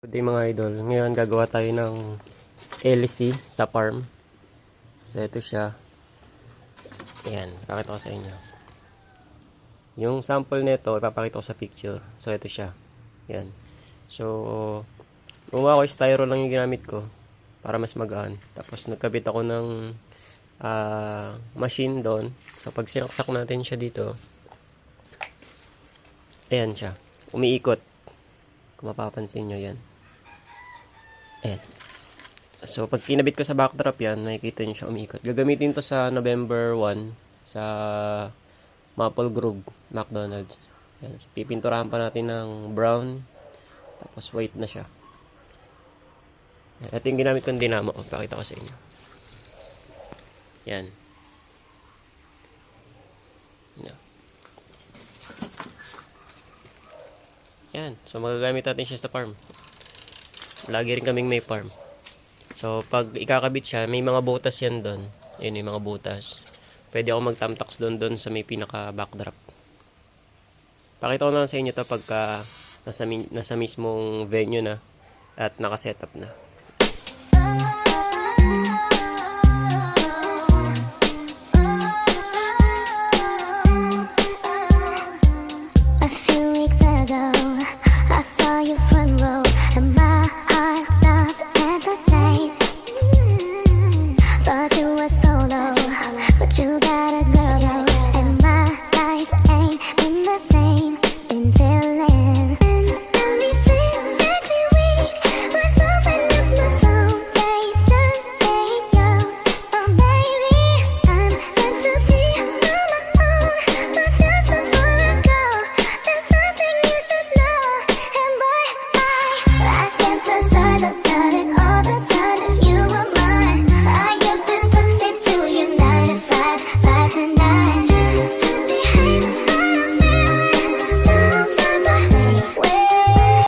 Good day mga idol. Ngayon gagawa tayo ng LC sa farm. So ito siya. Ayan, pakita ko sa inyo. Yung sample nito, ipapakita ko sa picture. So ito siya. Ayan. So, gumawa ko styro lang yung ginamit ko para mas magaan. Tapos nagkabit ako ng machine doon. So pag sinaksak natin siya dito, ayan siya. Umiikot. Kung mapapansin nyo yan. Ayan. So, pag kinabit ko sa backdrop yan, makikita nyo siya umiikot. Gagamitin to sa November 1 sa Maple Grove, McDonald's. Ayan. Pipinturahan pa natin ng brown. Tapos white na siya. Ayan. Ito yung ginamit kong dinamo. Pakita ko sa inyo. Yan. Yan. Yan. So, magagamit natin siya sa farm. Lagi rin kaming may farm. So, pag ikakabit siya, may mga butas yan doon. Yun yung mga butas. Pwede ako mag-tamtax doon sa may pinaka-backdrop. Pakita ko na lang sa inyo to pagka nasa mismong venue na at naka-setup na.